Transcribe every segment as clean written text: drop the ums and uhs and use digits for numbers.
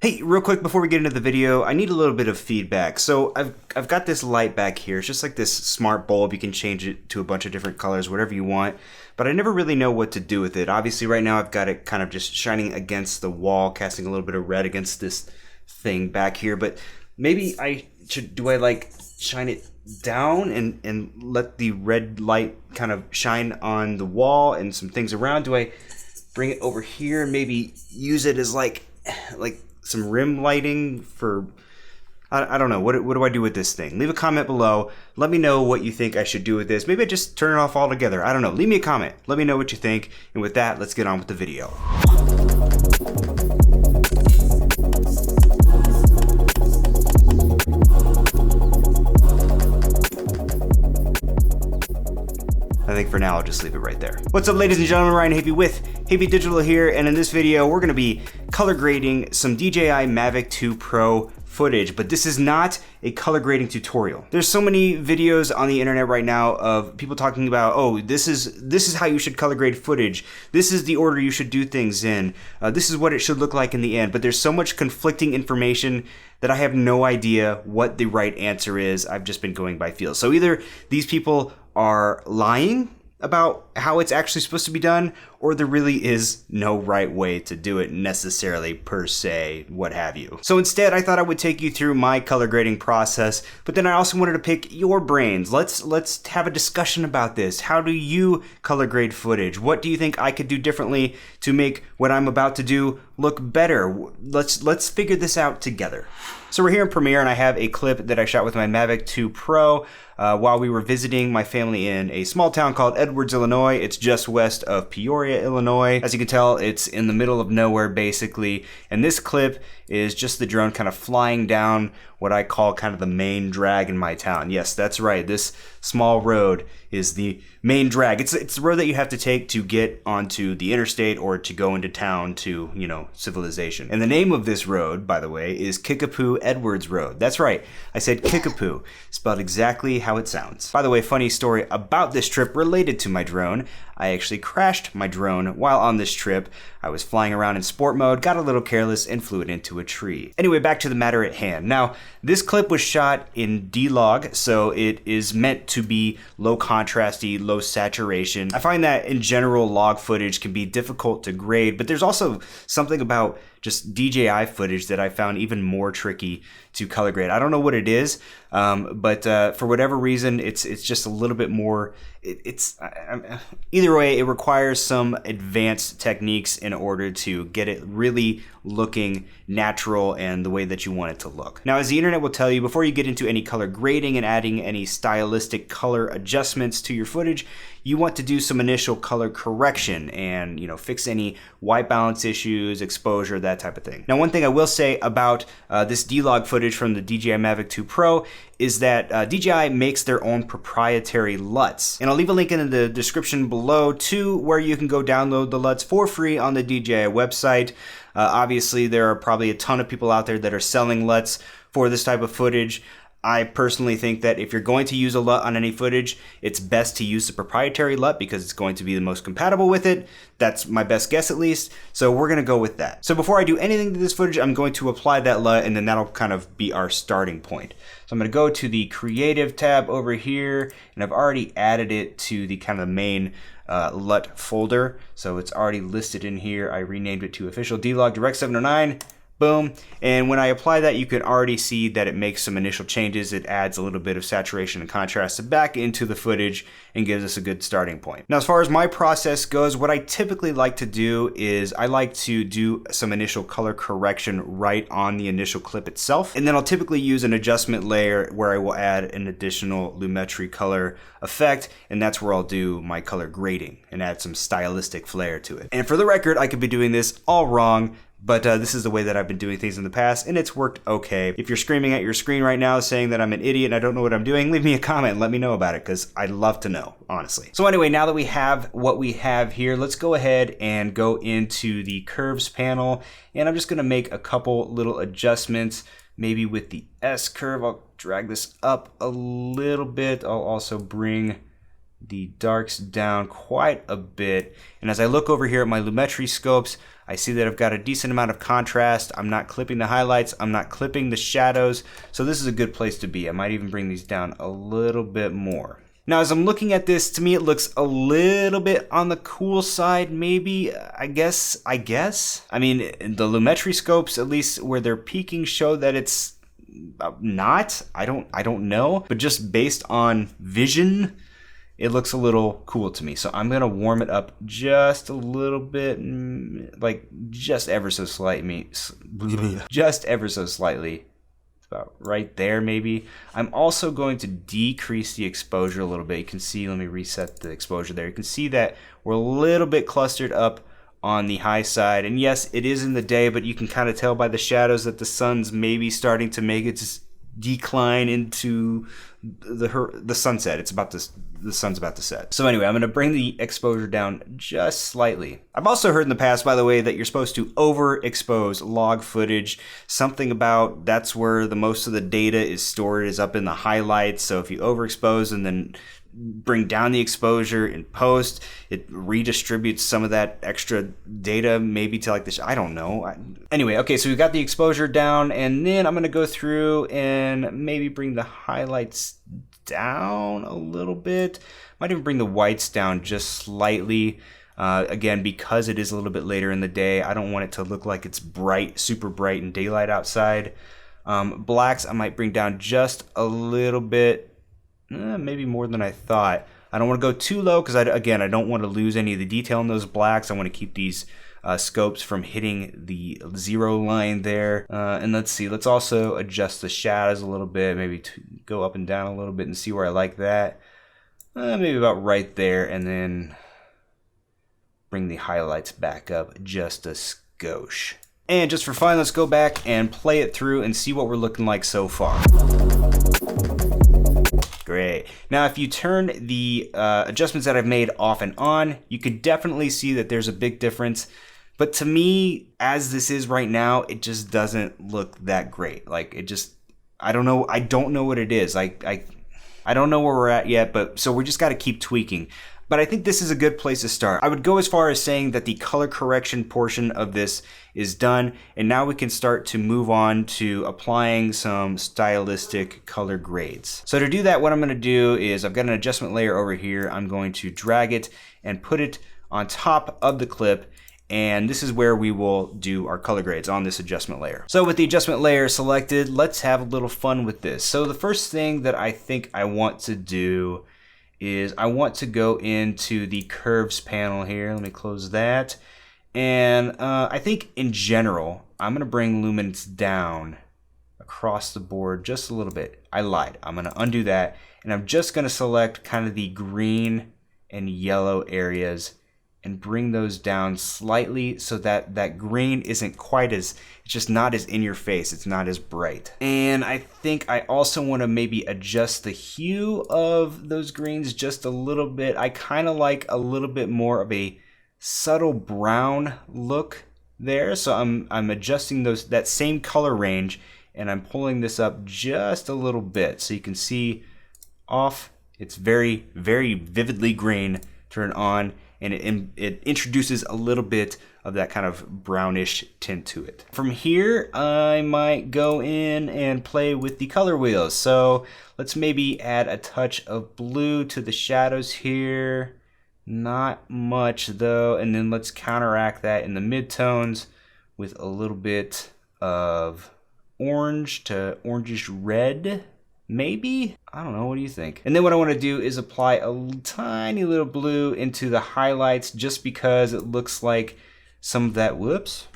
Hey, real quick before we get into the video, I need a little bit of feedback. So I've got this light back here. It's just like this smart bulb. You can change it to a bunch of different colors, whatever you want. But I never really know what to do with it. Obviously right now I've got it kind of just shining against the wall, casting a little bit of red against this thing back here. But maybe do I like shine it down and let the red light kind of shine on the wall and some things around? Do I bring it over here and maybe use it as like some rim lighting for, I don't know, what do I do with this thing? Leave a comment below. Let me know what you think I should do with this. Maybe I just turn it off altogether. I don't know. Leave me a comment. Let me know what you think. And with that, let's get on with the video. I think for now I'll just leave it right there. What's up, ladies and gentlemen, Ryan Hafey with Hafey Digital here, and in this video we're going to be color grading some DJI Mavic 2 Pro footage, but this is not a color grading tutorial. There's so many videos on the internet right now of people talking about, oh, this is how you should color grade footage. This is the order you should do things in. This is what it should look like in the end. But there's so much conflicting information that I have no idea what the right answer is. I've just been going by feel. So either these people are lying about how it's actually supposed to be done, or there really is no right way to do it necessarily, per se, what have you. So instead, I thought I would take you through my color grading process, but then I also wanted to pick your brains. Let's have a discussion about this. How do you color grade footage? What do you think I could do differently to make what I'm about to do look better? Let's figure this out together. So we're here in Premiere, and I have a clip that I shot with my Mavic 2 Pro while we were visiting my family in a small town called Edwards, Illinois. It's just west of Peoria, Illinois. As you can tell, it's in the middle of nowhere, basically. And this clip is just the drone kind of flying down what I call kind of the main drag in my town. Yes, that's right. This small road is the main drag. It's the road that you have to take to get onto the interstate or to go into town to, you know, civilization. And the name of this road, by the way, is Kickapoo Edwards Road. That's right. I said Kickapoo, spelled exactly how it sounds. By the way, funny story about this trip related to my drone. I actually crashed my drone while on this trip. I was flying around in sport mode, got a little careless, and flew it into a tree. Anyway, back to the matter at hand. Now, this clip was shot in D-Log, so it is meant to be low contrasty, low saturation. I find that in general, log footage can be difficult to grade, but there's also something about just DJI footage that I found even more tricky to color grade. I don't know what it is, but for whatever reason, it's just a little bit more. Either way, it requires some advanced techniques in order to get it really looking natural and the way that you want it to look. Now, as the internet will tell you, before you get into any color grading and adding any stylistic color adjustments to your footage, you want to do some initial color correction and, you know, fix any white balance issues, exposure, that type of thing. Now, one thing I will say about this D-Log footage from the DJI Mavic 2 Pro is that DJI makes their own proprietary LUTs. And I'll leave a link in the description below to where you can go download the LUTs for free on the DJI website. Obviously, there are probably a ton of people out there that are selling LUTs for this type of footage. I personally think that if you're going to use a LUT on any footage, it's best to use the proprietary LUT because it's going to be the most compatible with it. That's my best guess, at least. So we're going to go with that. So before I do anything to this footage, I'm going to apply that LUT, and then that'll kind of be our starting point. So I'm going to go to the Creative tab over here, and I've already added it to the kind of main LUT folder. So it's already listed in here. I renamed it to Official D-Log Direct 709. Boom. And when I apply that, you can already see that it makes some initial changes. It adds a little bit of saturation and contrast back into the footage and gives us a good starting point. Now, as far as my process goes, what I typically like to do is I like to do some initial color correction right on the initial clip itself. And then I'll typically use an adjustment layer where I will add an additional lumetri color effect. And that's where I'll do my color grading and add some stylistic flair to it. And for the record, I could be doing this all wrong. But this is the way that I've been doing things in the past, and it's worked okay. If you're screaming at your screen right now saying that I'm an idiot and I don't know what I'm doing, leave me a comment and let me know about it, because I'd love to know, honestly. So anyway, now that we have what we have here, let's go ahead and go into the curves panel, and I'm just gonna make a couple little adjustments. Maybe with the S curve, I'll drag this up a little bit. I'll also bring the darks down quite a bit. And as I look over here at my lumetri scopes, I see that I've got a decent amount of contrast. I'm not clipping the highlights, I'm not clipping the shadows, so this is a good place to be. I might even bring these down a little bit more. Now, as I'm looking at this, to me it looks a little bit on the cool side, maybe, I guess. I mean, the lumetri scopes, at least where they're peaking, show that it's not. I don't know, but just based on vision, it looks a little cool to me. So I'm gonna warm it up just a little bit, like just ever so slightly. Just ever so slightly. It's about right there maybe. I'm also going to decrease the exposure a little bit. You can see, let me reset the exposure there. You can see that we're a little bit clustered up on the high side. And yes, it is in the day, but you can kind of tell by the shadows that the sun's maybe starting to make its decline into the sunset. The sun's about to set. So anyway, I'm going to bring the exposure down just slightly. I've also heard in the past, by the way, that you're supposed to overexpose log footage. Something about that's where the most of the data is stored, is up in the highlights. So if you overexpose and then bring down the exposure in post, it redistributes some of that extra data maybe to like this. I don't know. Anyway, okay, so we've got the exposure down, and then I'm going to go through and maybe bring the highlights down a little bit. Might even bring the whites down just slightly. Again, because it is a little bit later in the day, I don't want it to look like it's bright, super bright in daylight outside. Blacks I might bring down just a little bit. Maybe more than I thought. I don't want to go too low because, again, I don't want to lose any of the detail in those blacks. I want to keep these scopes from hitting the zero line there. And let's see, let's also adjust the shadows a little bit, maybe go up and down a little bit and see where I like that. Maybe about right there, and then bring the highlights back up just a skosh. And just for fun, let's go back and play it through and see what we're looking like so far. Great. Now, if you turn the adjustments that I've made off and on, you could definitely see that there's a big difference. But to me, as this is right now, it just doesn't look that great. Like, it just, I don't know what it is. I don't know where we're at yet, but so we just got to keep tweaking. But I think this is a good place to start. I would go as far as saying that the color correction portion of this is done, and now we can start to move on to applying some stylistic color grades. So to do that, what I'm gonna do is I've got an adjustment layer over here. I'm going to drag it and put it on top of the clip, and this is where we will do our color grades on this adjustment layer. So with the adjustment layer selected, let's have a little fun with this. So the first thing that I think I want to do is I want to go into the curves panel here. Let me close that. And I think in general, I'm gonna bring luminance down across the board just a little bit. I lied, I'm gonna undo that. And I'm just gonna select kind of the green and yellow areas and bring those down slightly so that that green isn't quite as, it's just not as in your face, it's not as bright. And I think I also want to maybe adjust the hue of those greens just a little bit. I kind of like a little bit more of a subtle brown look there. So I'm adjusting that same color range, and I'm pulling this up just a little bit so you can see off. It's very, very vividly green. Turn on, and it introduces a little bit of that kind of brownish tint to it. From here, I might go in and play with the color wheels. So let's maybe add a touch of blue to the shadows here. Not much though. And then let's counteract that in the midtones with a little bit of orange to orangish red. Maybe? I don't know, what do you think? And then what I want to do is apply a tiny little blue into the highlights just because it looks like some of that, whoops.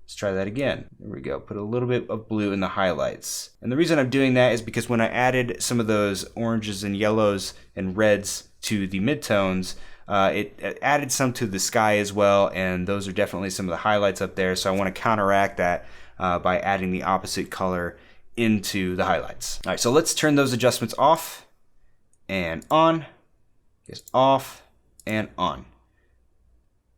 Let's try that again. There we go, put a little bit of blue in the highlights. And the reason I'm doing that is because when I added some of those oranges and yellows and reds to the midtones, it added some to the sky as well, and those are definitely some of the highlights up there, so I want to counteract that by adding the opposite color into the highlights. All right, so let's turn those adjustments off and on, just off and on.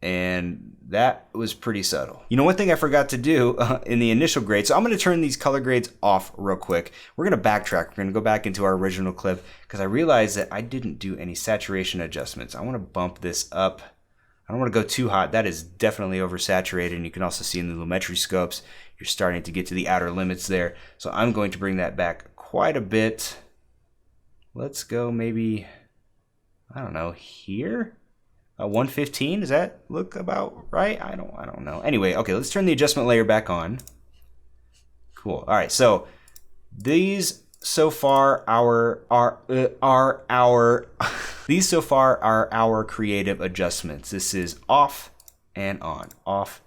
and that was pretty subtle. You know, one thing I forgot to do in the initial grade, so I'm going to turn these color grades off real quick. We're going to backtrack. We're going to go back into our original clip because I realized that I didn't do any saturation adjustments. I want to bump this up. I don't want to go too hot. That is definitely oversaturated, and you can also see in the lumetri scopes, you're starting to get to the outer limits there. So I'm going to bring that back quite a bit. Let's go maybe, I don't know, here? 115, does that look about right? I don't know. Anyway, okay, let's turn the adjustment layer back on. Cool. All right, so these so far are these so far are our creative adjustments. This is off and on, off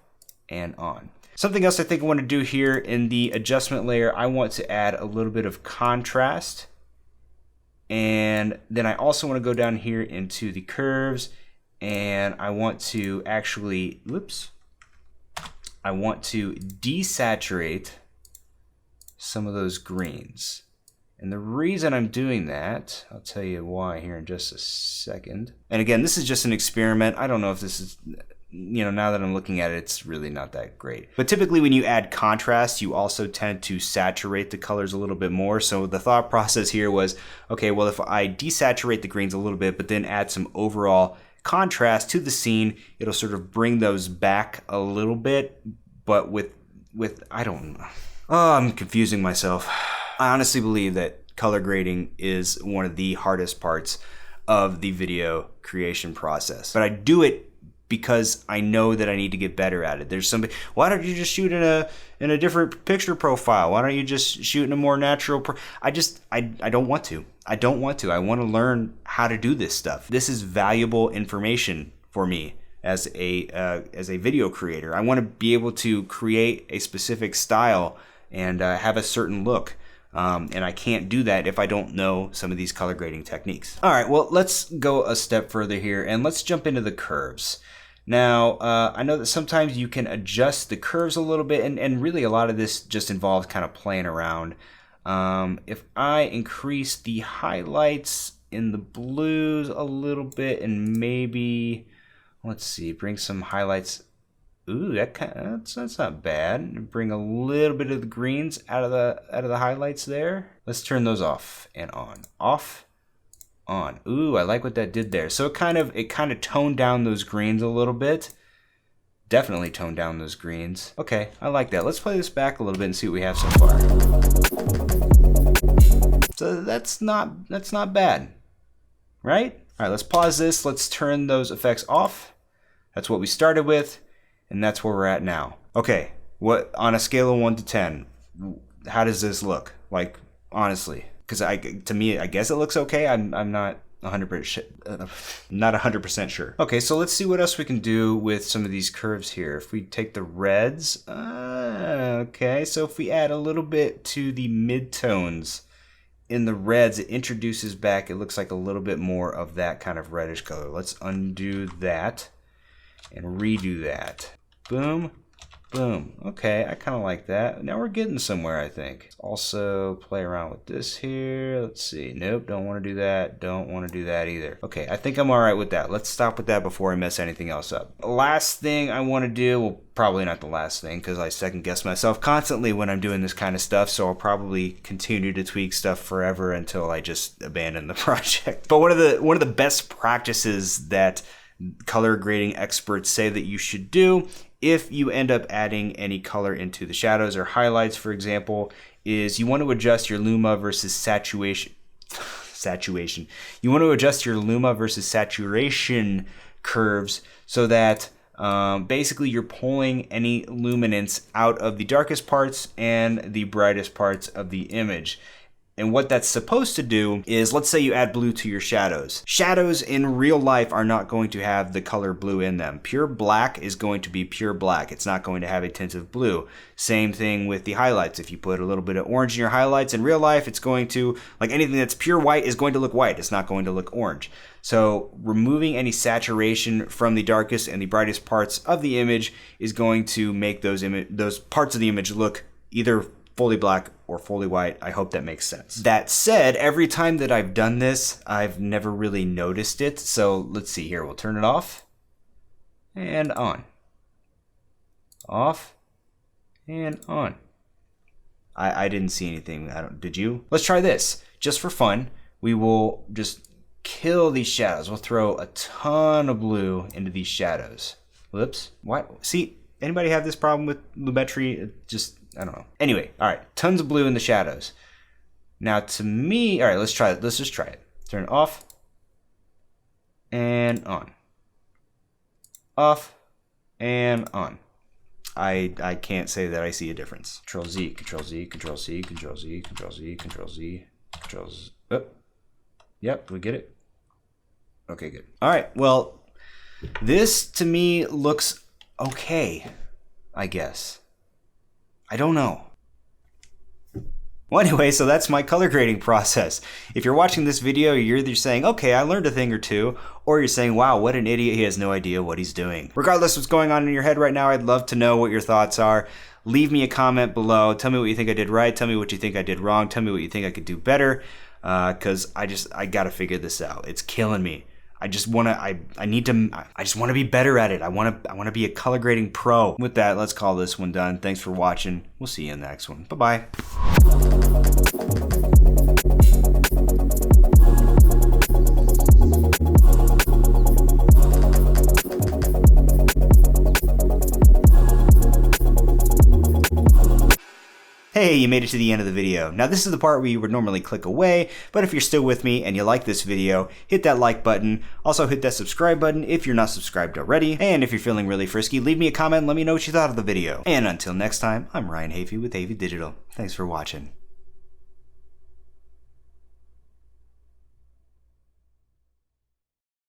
and on. Something else I think I want to do here in the adjustment layer, I want to add a little bit of contrast. And then I also want to go down here into the curves, and I want to actually, I want to desaturate some of those greens. And the reason I'm doing that, I'll tell you why here in just a second. And again, this is just an experiment. I don't know if this is, you know, now that I'm looking at it, it's really not that great. But typically when you add contrast, you also tend to saturate the colors a little bit more. So the thought process here was, okay, well, if I desaturate the greens a little bit, but then add some overall contrast to the scene, it'll sort of bring those back a little bit, but with I don't know. Oh, I'm confusing myself. I honestly believe that color grading is one of the hardest parts of the video creation process. But I do it because I know that I need to get better at it. There's somebody, why don't you just shoot in a different picture profile? Why don't you just shoot in a more natural I don't want to. I don't want to. I want to learn how to do this stuff. This is valuable information for me as a video creator. I want to be able to create a specific style and have a certain look. And I can't do that if I don't know some of these color grading techniques. All right, well, let's go a step further here and let's jump into the curves. Now, I know that sometimes you can adjust the curves a little bit, and really a lot of this just involves kind of playing around. If I increase the highlights in the blues a little bit and maybe, let's see, bring some highlights. Ooh, that's not bad. Bring a little bit of the greens out of the highlights there. Let's turn those off and on. Off, on. Ooh, I like what that did there. So it kind of toned down those greens a little bit. Definitely toned down those greens. Okay, I like that. Let's play this back a little bit and see what we have so far. So that's not bad, right? All right, let's pause this. Let's turn those effects off. That's what we started with. And that's where we're at now. Okay, what on a scale of 1 to 10, how does this look? Like, honestly, because to me, I guess it looks okay. I'm not 100% sure. Okay, so let's see what else we can do with some of these curves here. If we take the reds, okay, so if we add a little bit to the midtones in the reds, it introduces back, it looks like a little bit more of that kind of reddish color. Let's undo that and redo that. Boom, boom. Okay, I kind of like that. Now we're getting somewhere, I think. Let's also play around with this here. Let's see. Nope, don't want to do that. Don't want to do that either. Okay, I think I'm all right with that. Let's stop with that before I mess anything else up. Last thing I want to do, well, probably not the last thing because I second guess myself constantly when I'm doing this kind of stuff, so I'll probably continue to tweak stuff forever until I just abandon the project. But one of the best practices that color grading experts say that you should do if you end up adding any color into the shadows or highlights, for example, is you want to adjust your luma versus saturation. You want to adjust your luma versus saturation curves so that basically you're pulling any luminance out of the darkest parts and the brightest parts of the image. And what that's supposed to do is, let's say you add blue to your shadows. Shadows in real life are not going to have the color blue in them. Pure black is going to be pure black. It's not going to have a tint of blue. Same thing with the highlights. If you put a little bit of orange in your highlights in real life, it's going to, like anything that's pure white is going to look white. It's not going to look orange. So removing any saturation from the darkest and the brightest parts of the image is going to make those parts of the image look either fully black or fully white. I hope that makes sense. That said, every time that I've done this, I've never really noticed it. So let's see here. We'll turn it off. and on. Off and on. I didn't see anything. Did you? Let's try this. Just for fun, we will just kill these shadows. We'll throw a ton of blue into these shadows. Whoops. What? See, anybody have this problem with lumetri? I don't know. Anyway, all right. Tons of blue in the shadows. Now to me, all right, let's try it. Let's just try it. Turn off and on. Off and on. I can't say that I see a difference. Control Z, Control Z, Control C, Control Z, Control Z, Control Z, Control Z. Oh. Yep, we get it. Okay, good. All right, well, this to me looks okay, I guess. I don't know. Well, anyway, so that's my color grading process. If you're watching this video, you're either saying, okay, I learned a thing or two, or you're saying, wow, what an idiot, he has no idea what he's doing. Regardless of what's going on in your head right now, I'd love to know what your thoughts are. Leave me a comment below. Tell me what you think I did right. Tell me what you think I did wrong. Tell me what you think I could do better, because I gotta figure this out. It's killing me. I just want to be better at it. I want to be a color grading pro. With that, let's call this one done. Thanks for watching. We'll see you in the next one. Bye-bye. Hey, you made it to the end of the video. Now this is the part where you would normally click away, but if you're still with me and you like this video, hit that like button. Also hit that subscribe button if you're not subscribed already. And if you're feeling really frisky, leave me a comment and let me know what you thought of the video. And until next time, I'm Ryan Hafey with Hafey Digital. Thanks for watching.